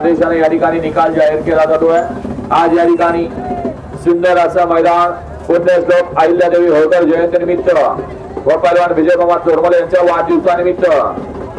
देशाने या ठिकाणी निकाल जाहीर केला जातोय। आज या ठिकाणी सुंदर असं मैदान पुण्यश्लोक अहिल्यादेवी होळकर जयंतीनिमित्त व पहलवान विजयकुमार चोरमल यांच्या वाढदिवसानिमित्त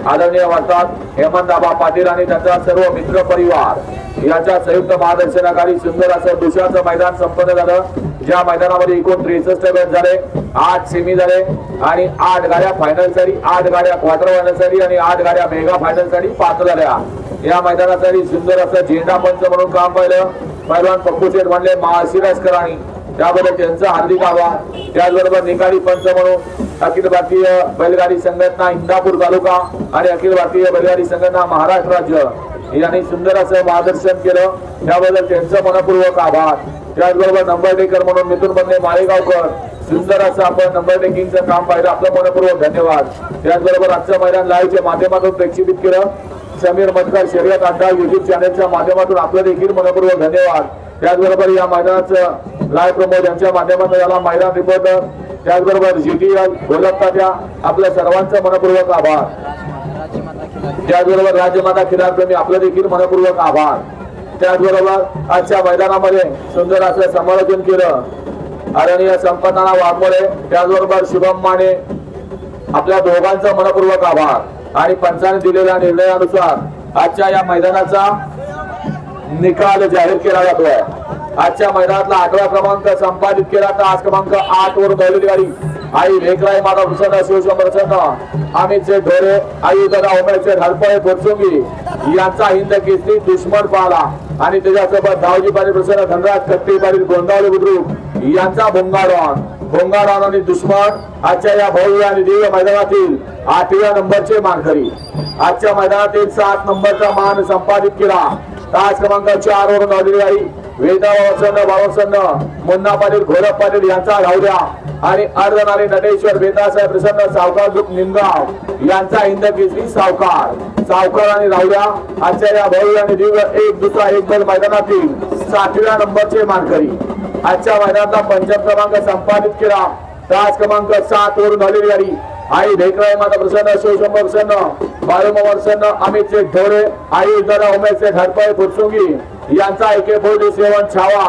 आदरणीय वस्ताद हेमंतआबा पाटील आणि त्यांचा सर्व मित्र परिवार यांच्या संयुक्त मार्गदर्शनाखाली सुंदर असं दुसऱ्याचं मैदान संपन्न झालं। ज्या मैदानामध्ये एकूण 63 गट झाले, 8 सेमी झाले आणि 8 गाड्या फायनल साठी, 8 गाड्या क्वार्टर फायनल साठी आणि 8 गाड्या मेगा फायनल साठी पात्र झाल्या। या मैदानासाठी सुंदर असं झेंडा पंच म्हणून काम पाहिलं पहलवान पप्पू शेठ म्हणले महाशिरस्करांनी, त्याबद्दल त्यांचं हार्दिक आभार। त्याचबरोबर निकाली पंच म्हणून अखिल भारतीय बैलगाडी संघटना इंदापूर तालुका आणि अखिल भारतीय बैलगाडी संघटना महाराष्ट्र राज्य यांनी सुंदर असं मार्गदर्शन केलं, त्याबद्दल त्यांचं मनपूर्वक आभार। त्याचबरोबर नंबर टेकर म्हणून मिथुन बंदे माळेगावकर, सुंदर असं आपण नंबर टेकिंगचं काम पाहिलं, आपलं मनपूर्वक धन्यवाद। त्याचबरोबर आजचं मैदान लाईव्हच्या माध्यमातून प्रक्षेपित केलं समीर मटकर शर्यत अड्डा युट्यूब चॅनलच्या माध्यमातून आपलं देखील मनपूर्वक धन्यवाद। त्याचबरोबर या मैदानाचं लाईव्ह प्रमोद यांच्या माध्यमातून याला मैदान रिपोर्टर, त्याचबरोबर जीटीएल गोलप्पाच्या आपल्या सर्वांचं मनपूर्वक आभार। त्याचबरोबर राज्यमाता खिलार प्रेमी आपलं देखील मनपूर्वक आभार। त्याचबरोबर आजच्या मैदानामध्ये सुंदर असं समालोचन केलं आदरणीय संपन्ना वाघमोडे, त्याचबरोबर शुभम माने, आपल्या दोघांचा मनपूर्वक आभार। आणि पंचाने दिलेल्या निर्णयानुसार आजच्या या मैदानाचा निकाल जाहीर केला जातोय। आजच्या मैदानातला 8वा क्रमांक संपादित केला तर आज क्रमांक 8 वर धावलेली गाडी आई लेकराई माता प्रसन्न शिवशंभरचंद अमितचे ढोरे आई दादा उमेशचे हरपळे फुरसुंगी यांचा हिंद केसरी दुश्मन पाहला आणि त्याच्यासोबत धावजी पाटील प्रसन्न धनराज कट्टी पाटील गोंदावले बुद्रुक यांचा भोंगारान आणि दुश्मन आजच्या या भव्य आणि दिव्य मैदानातील 8व्या नंबरचे मानकरी। आजच्या मैदानातील 7 नंबरचा मान संपादित केला तास क्रमांक 4 वरून धावलेली गाडी वेदा बावसन्न मुन्ना पाटील घोरप पाटील यांचा धावल्या आणि अर्धनारी नटेश्वर वेदासाहेब प्रसन्न सावकार ग्रुप निमगाव यांचा हिंद केसरी सावकार आणि धावल्या आजच्या या भव्य आणि दिव्य एक दुसरा एक बैल मैदानातील 7व्या नंबरचे मानकरी। आजच्या मैदानाचा 5वा क्रमांक संपादित केला तास क्रमांक 7 वरून धावलेली गाडी आई लेकराई माता प्रसन्न शिवशंभर प्रसन्न बाळूमावर अमितचे ढोरे आई दादा उमेशचे हरपळे फुरसुंगी यांचा AK47 छावा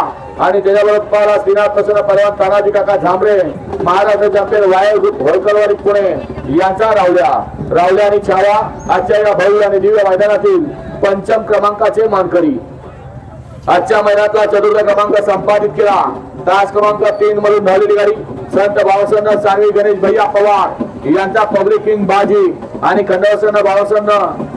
आणि त्याच्याबरोबर पाला श्रीनाथ प्रसन्न पहलवान तानाजी काका Zambre Maharashtra champion wire group Holkarwadi Pune यांचा रावल्या आणि छावा आजच्या या भव्य आणि दिव्य मैदानातील 5म क्रमांकाचे मानकरी। आजच्या मैदानातला 4था क्रमांक संपादित केला तास क्रमांक 3 मधून धावलेली गाडी संत बावसन्न सांगवी गणेश भैया पवार यांचा पब्लिक किंग बाजी आणि खंडवसन्न बावसन्न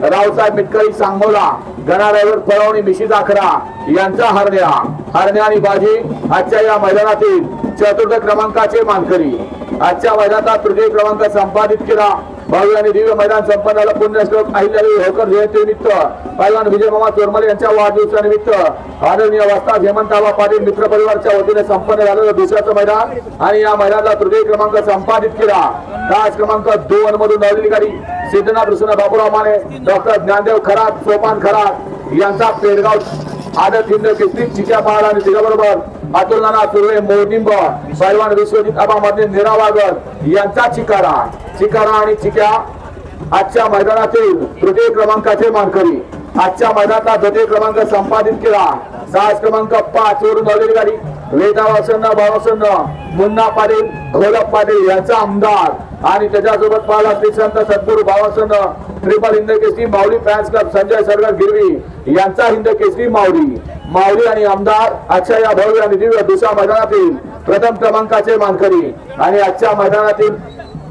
रावसाहेब मिटकरी सांगोला गणारावर पळवणी मिशी दाखरा यांचा हरण्या आणि बाजी आजच्या या मैदानातील 4था क्रमांकाचे मानकरी। आजच्या मैदानात 3य क्रमांक संपादित केला भव्य आणि दिव्य मैदान संपन्न झालं पुण्यश्लोक अहिल्यादेवी होळकर जयंतीनिमित्त पहलवान विजयकुमार चोरमल यांच्या वाढदिवसानिमित्त आदरणीय वस्ताद हेमंतआबा पाटील मित्र परिवारच्या वतीने संपन्न झालेलं दुसऱ्याचं मैदान आणि या मैदानाला 3य क्रमांक संपादित केला तास क्रमांक 2 मधून धावलेली गाडी सिद्धनाथ प्रसन्न बापूराव माने डॉक्टर ज्ञानदेव खरात सोपान खरात यांचा पेडगाव आदत हिंद केसरी चिक्या पहाड आणि त्याच्याबरोबर अतुल नाना सुर्वे मोडिंब पहलवान विश्वजित आबा मध्ये निरावागर यांचा चिकारा आणि चिक्या आजच्या मैदानातील 3य क्रमांकाचे मानकरी। आजच्या मैदानाचा 2य क्रमांक संपादित केला तास क्रमांक 5 वरून धावलेली गाडी वेदा बावसन्न मुन्ना पाटील घोलप पाटील यांचा आमदार आणि त्याच्यासोबत पाहिला श्री संत सद्गुरू बावसन्न ट्रिपल हिंद केसरी माऊली फॅन्स क्लब संजय सरगर गिरवी यांचा हिंद केसरी माऊली आणि आमदार आजच्या या भव्य आणि दिव्य दुसऱ्या मैदानातील 1म क्रमांकाचे मानकरी आणि आजच्या मैदानातील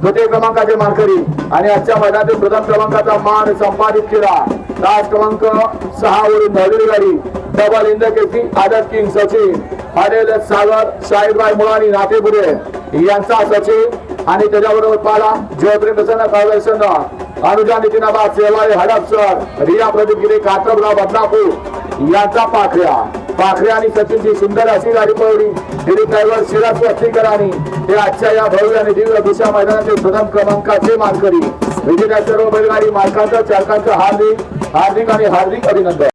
2य क्रमांकाचे मानकरी आणि आजच्या मैदानातील 1म क्रमांकाचा मान संपादित केला तास क्रमांक 6 वरून धावलेली गाडी डबल हिंद केसरी आदत किंग सचिन हरेल सागर शाहीदबाई मुळानी नातेपुरे यांचा सचिन आणि त्याच्याबरोबर पाला ज्योतिरे प्रसन्न काळवेसन्न अनुजा नितीनाबा सेवाळे हडपसर रिया प्रदीपगिरी कात्रबराव बदनापूर यांचा पाखऱ्या आणि सचिनची सुंदर अशी गाडी पळवली दिलीप ड्रायव्हर शिराज वस्तीकरांनी ते आजच्या या भव्य आणि दिव्य दुसऱ्या मैदानातील 1म क्रमांकाचे मानकरी। विजेत्या सर्व बैलगाडी मालकांचं चालकांचं हार्दिक अभिनंदन।